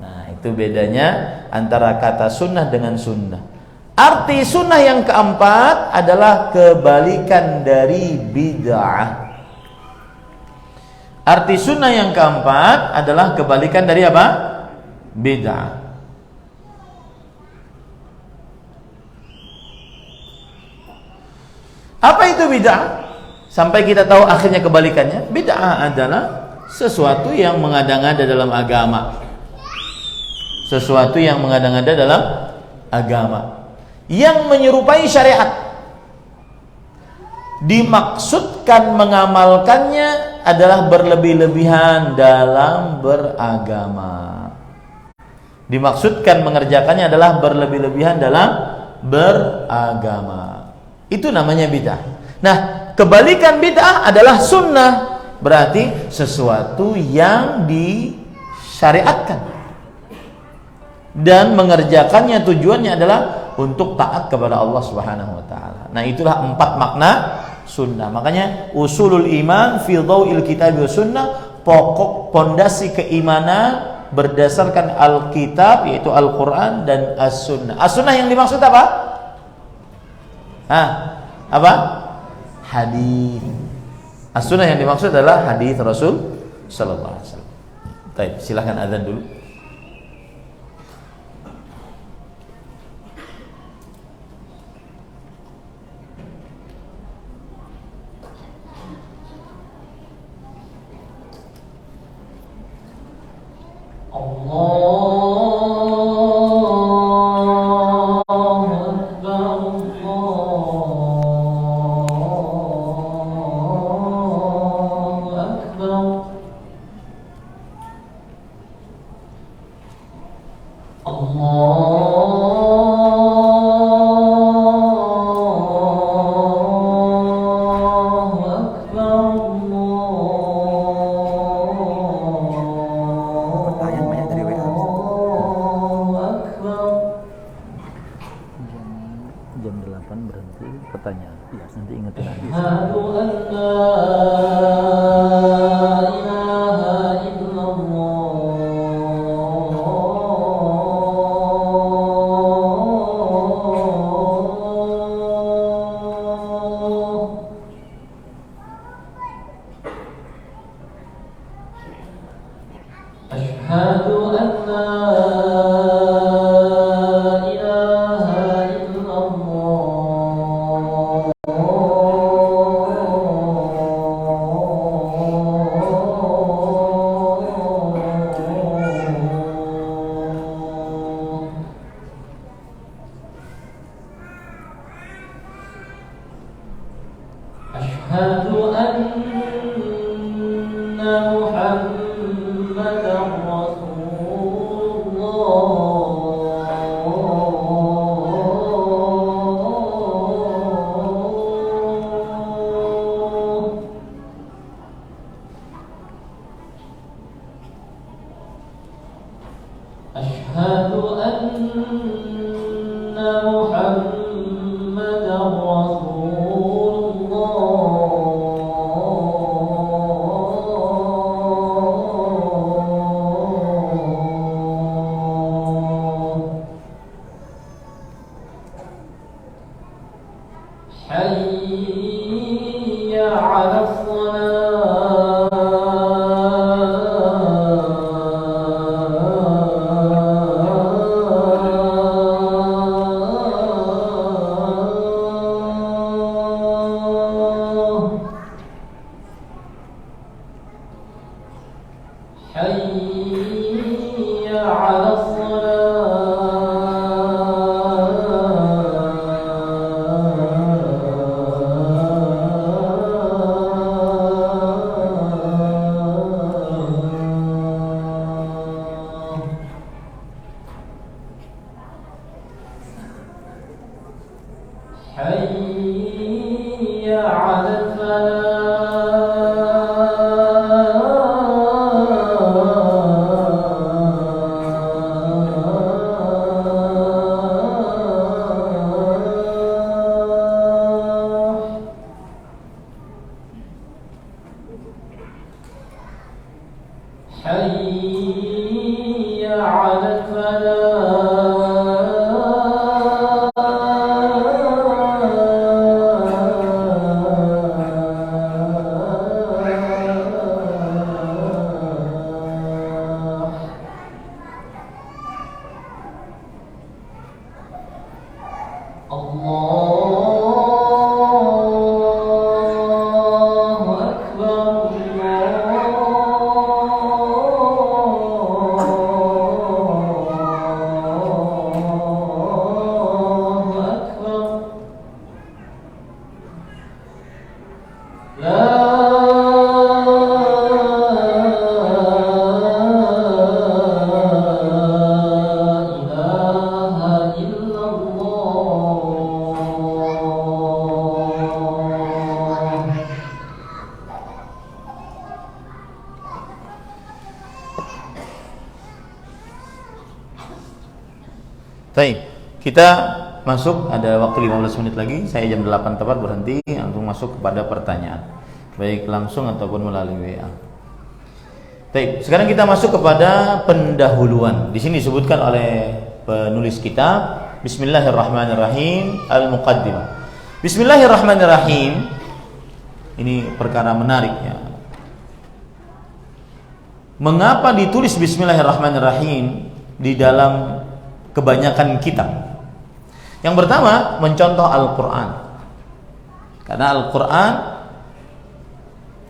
Nah, itu bedanya antara kata sunnah dengan sunnah. Arti sunnah yang keempat adalah kebalikan dari bid'ah. Arti sunnah yang keempat adalah kebalikan dari apa? Bid'ah. Apa itu bid'ah? Sampai kita tahu akhirnya kebalikannya. Bid'ah adalah sesuatu yang mengada-ngada dalam agama. Sesuatu yang mengada-ngada dalam agama, yang menyerupai syariat. Dimaksudkan mengamalkannya adalah berlebih-lebihan dalam beragama. Dimaksudkan mengerjakannya adalah berlebih-lebihan dalam beragama. Itu namanya bid'ah. Nah, kebalikan bid'ah adalah sunnah. Berarti sesuatu yang disyariatkan dan mengerjakannya tujuannya adalah untuk taat kepada Allah Subhanahu wa taala. Nah, itulah 4 makna sunnah. Makanya usulul iman fi dhau'il kitab wa sunnah, pokok pondasi keimanan berdasarkan Alkitab yaitu Al-Qur'an dan As-Sunnah. As-Sunnah yang dimaksud apa? Apa? Hadis. As-Sunnah yang dimaksud adalah hadis Rasul sallallahu alaihi wasallam. Baik, silakan azan dulu. Baik, kita masuk, ada waktu 15 menit lagi. Saya jam 8 tepat berhenti untuk masuk kepada pertanyaan, baik langsung ataupun melalui WA. Baik, sekarang kita masuk kepada pendahuluan. Di sini disebutkan oleh penulis kitab, Bismillahirrahmanirrahim, Al-Muqaddimah. Bismillahirrahmanirrahim. Ini perkara menarik ya. Mengapa ditulis Bismillahirrahmanirrahim di dalam kebanyakan kitab? Yang pertama, mencontoh Al-Quran, karena Al-Quran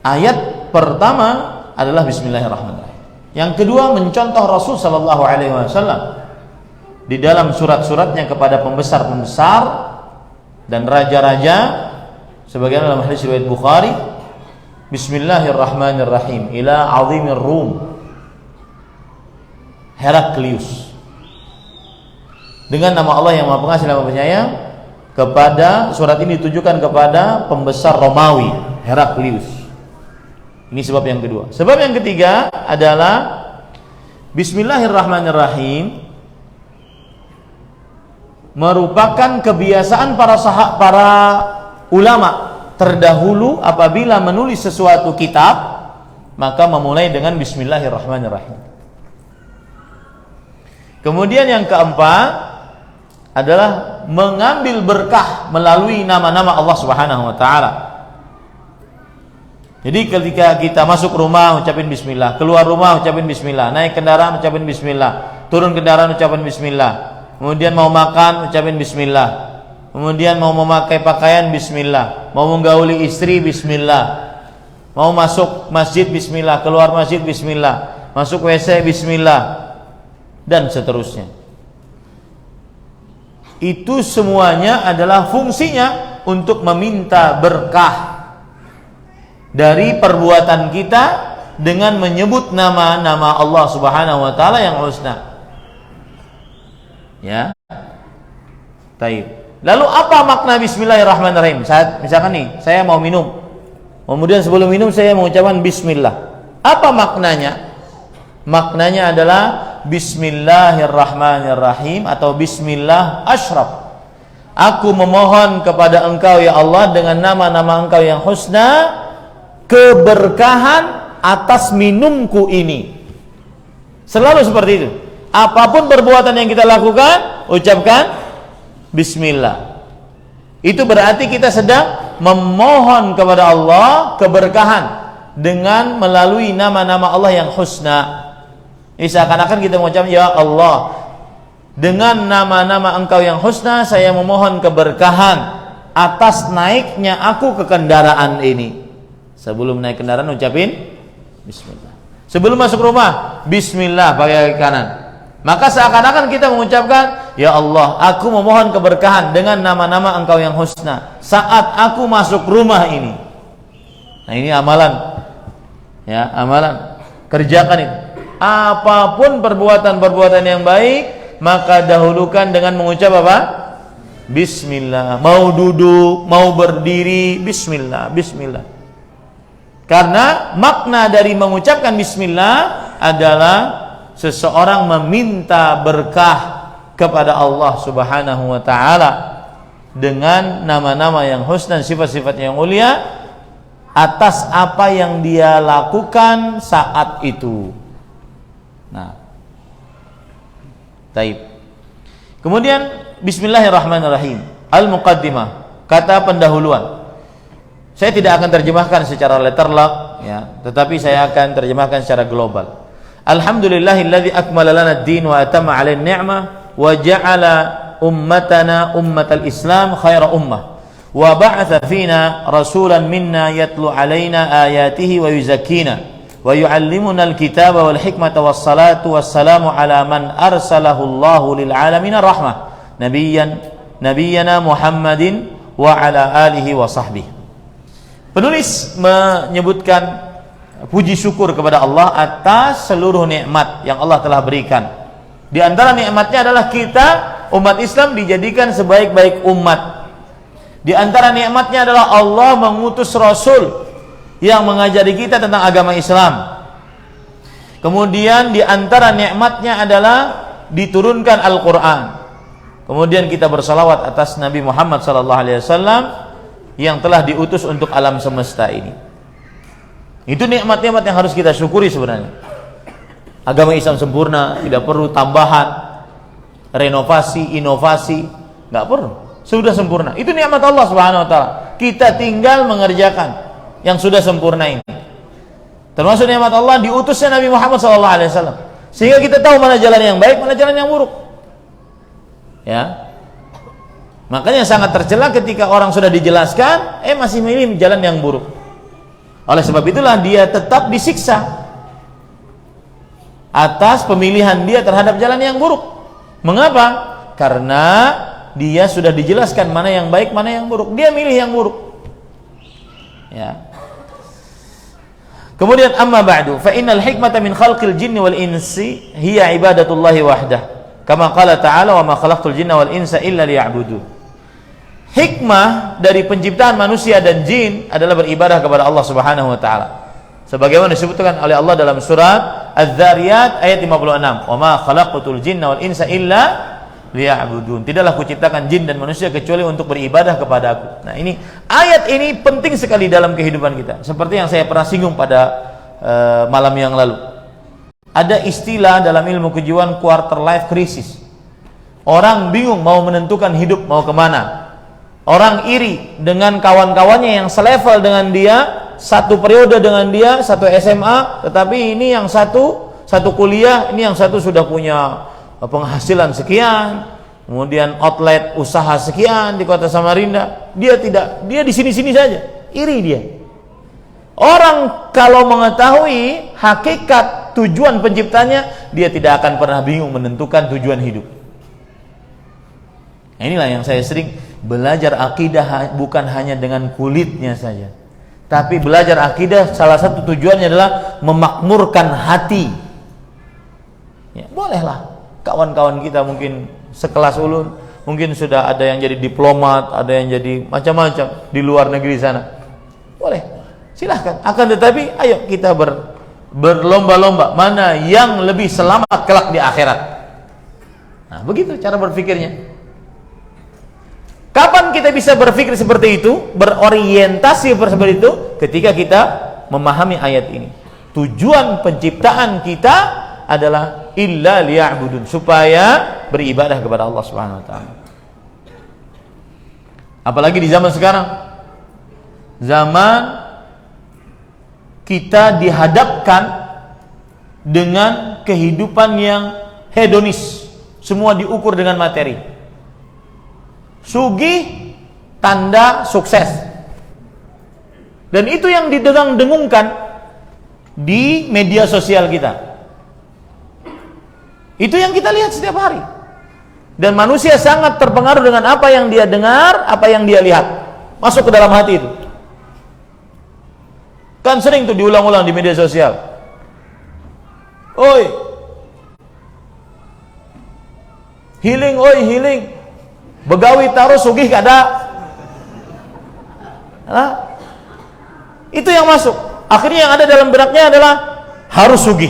ayat pertama adalah Bismillahirrahmanirrahim. Yang kedua, mencontoh Rasul Sallallahu Alaihi Wasallam di dalam surat-suratnya kepada pembesar-pembesar dan raja-raja, sebagaimana dalam hadis riwayat Bukhari, Bismillahirrahmanirrahim ila azimir Rum Heraklius, dengan nama Allah yang Maha Pengasih dan Maha Penyayang. Kepada surat ini ditujukan kepada pembesar Romawi Heraklius. Ini sebab yang kedua. Sebab yang ketiga adalah Bismillahirrahmanirrahim merupakan kebiasaan para ulama terdahulu apabila menulis sesuatu kitab, maka memulai dengan Bismillahirrahmanirrahim. Kemudian yang keempat adalah mengambil berkah melalui nama-nama Allah Subhanahu wa taala. Jadi ketika kita masuk rumah ucapin bismillah, keluar rumah ucapin bismillah, naik kendaraan ucapin bismillah, turun kendaraan ucapin bismillah, kemudian mau makan ucapin bismillah, kemudian mau memakai pakaian bismillah, mau menggauli istri bismillah, mau masuk masjid bismillah, keluar masjid bismillah, masuk WC bismillah, dan seterusnya. Itu semuanya adalah fungsinya untuk meminta berkah dari perbuatan kita dengan menyebut nama-nama Allah Subhanahu wa taala yang husna. Ya. Baik. Lalu apa makna Bismillahirrahmanirrahim? Misalkan nih, saya mau minum. Kemudian sebelum minum saya mengucapkan bismillah. Apa maknanya? Maknanya adalah Bismillahirrahmanirrahim atau Bismillah asyraf. Aku memohon kepada Engkau ya Allah dengan nama-nama Engkau yang husna keberkahan atas minumku ini. Selalu seperti itu. Apapun perbuatan yang kita lakukan, ucapkan Bismillah. Itu berarti kita sedang memohon kepada Allah keberkahan dengan melalui nama-nama Allah yang husna. Ini seakan-akan kita mengucap, ya Allah, dengan nama-nama Engkau yang husna, saya memohon keberkahan atas naiknya aku ke kendaraan ini. Sebelum naik kendaraan ucapin Bismillah. Sebelum masuk rumah, Bismillah pakai kaki kanan. Maka seakan-akan kita mengucapkan, ya Allah, aku memohon keberkahan dengan nama-nama Engkau yang husna saat aku masuk rumah ini. Nah, ini amalan. Ya, amalan. Kerjakan itu. Apapun perbuatan-perbuatan yang baik, maka dahulukan dengan mengucap apa? Bismillah. Mau duduk, mau berdiri, Bismillah, Bismillah. Karena makna dari mengucapkan Bismillah adalah seseorang meminta berkah kepada Allah Subhanahu wa ta'ala dengan nama-nama yang husna, sifat-sifat yang mulia atas apa yang dia lakukan saat itu. Nah, taib. Kemudian Bismillahirrahmanirrahim. Al-Muqaddimah, kata pendahuluan. Saya tidak akan terjemahkan secara letterlock, ya, tetapi saya akan terjemahkan secara global. Alhamdulillahilladzi akmala lana ad-din wa atamma 'alaina ni'mah wa ja'ala ummatana ummatal Islam khaira ummah wa ba'atha fina rasulan minna yatlu 'alaina ayatihi wa yuzakkina wa yu'allimuna al-kitaba wal hikmata was salatu was salamu 'ala man arsalahu Allahu lil 'alamin rahmah nabiyyana Muhammadin wa 'ala alihi wa sahbihi. Penulis menyebutkan puji syukur kepada Allah atas seluruh nikmat yang Allah telah berikan. Di antara nikmatnya adalah kita umat Islam dijadikan sebaik-baik umat. Di antara nikmatnya adalah Allah mengutus Rasul yang mengajari kita tentang agama Islam. Kemudian di antara nikmatnya adalah diturunkan Al-Quran. Kemudian kita bersalawat atas Nabi Muhammad SAW yang telah diutus untuk alam semesta ini. Itu nikmat-nikmat yang harus kita syukuri sebenarnya. Agama Islam sempurna, tidak perlu tambahan, renovasi, inovasi, nggak perlu. Sudah sempurna. Itu nikmat Allah Subhanahu wa taala. Kita tinggal mengerjakan yang sudah sempurna ini. Termasuk nikmat Allah diutusnya Nabi Muhammad SAW. Sehingga kita tahu mana jalan yang baik, mana jalan yang buruk. Ya. Makanya sangat tercela ketika orang sudah dijelaskan, masih milih jalan yang buruk. Oleh sebab itulah dia tetap disiksa atas pemilihan dia terhadap jalan yang buruk. Mengapa? Karena dia sudah dijelaskan mana yang baik, mana yang buruk. Dia milih yang buruk. Ya. Kemudian amma ba'du, fa innal hikmata min khalqil jinni wal insi hiya ibadatullahi wahdah. Kama qala ta'ala wa ma khalaqtul jinna wal insa illa liya'budun. Hikmah dari penciptaan manusia dan jin adalah beribadah kepada Allah Subhanahu wa taala. Sebagaimana disebutkan oleh Allah dalam surat Az-Zariyat ayat 56, "Wa ma khalaqtul jinna wal insa illa liya'budun." Tidaklah kuciptakan jin dan manusia kecuali untuk beribadah kepadaku. Nah, ini ayat ini penting sekali dalam kehidupan kita. Seperti yang saya pernah singgung pada malam yang lalu. Ada istilah dalam ilmu kejiwaan quarter life crisis. Orang bingung mau menentukan hidup mau kemana. Orang iri dengan kawan-kawannya yang selevel dengan dia, satu periode dengan dia, satu SMA, tetapi ini yang satu kuliah, ini yang satu sudah punya penghasilan sekian, kemudian outlet usaha sekian di kota Samarinda. Dia tidak, dia di sini-sini saja, iri dia. Orang kalau mengetahui hakikat tujuan penciptanya, dia tidak akan pernah bingung menentukan tujuan hidup. Nah, inilah yang saya sering belajar akidah bukan hanya dengan kulitnya saja, tapi belajar akidah salah satu tujuannya adalah memakmurkan hati. Ya, bolehlah kawan-kawan kita mungkin sekelas ulun, mungkin sudah ada yang jadi diplomat, ada yang jadi macam-macam di luar negeri sana. Boleh, silahkan. Akan tetapi, ayo kita berlomba-lomba mana yang lebih selamat kelak di akhirat. Nah, begitu cara berpikirnya. Kapan kita bisa berpikir seperti itu, berorientasi seperti itu? Ketika kita memahami ayat ini. Tujuan penciptaan kita adalah illa liya'budun, supaya beribadah kepada Allah Subhanahu wa taala. Apalagi di zaman sekarang. Zaman kita dihadapkan dengan kehidupan yang hedonis. Semua diukur dengan materi. Sugih tanda sukses, dan itu yang didengung-dengungkan di media sosial kita. Itu yang kita lihat setiap hari, dan manusia sangat terpengaruh dengan apa yang dia dengar, apa yang dia lihat, masuk ke dalam hati itu. Kan sering tuh diulang-ulang di media sosial. Oi, healing, oi healing. Begawi taruh sugih kada. Nah, itu yang masuk. Akhirnya yang ada dalam benaknya adalah harus sugih,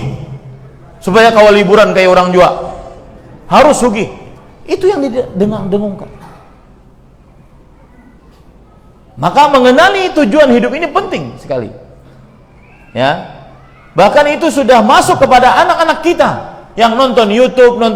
supaya kau liburan kayak orang jua. Harus sugih. Itu yang didengung-dengungkan. Maka mengenali tujuan hidup ini penting sekali. Ya. Bahkan itu sudah masuk kepada anak-anak kita yang nonton YouTube, nonton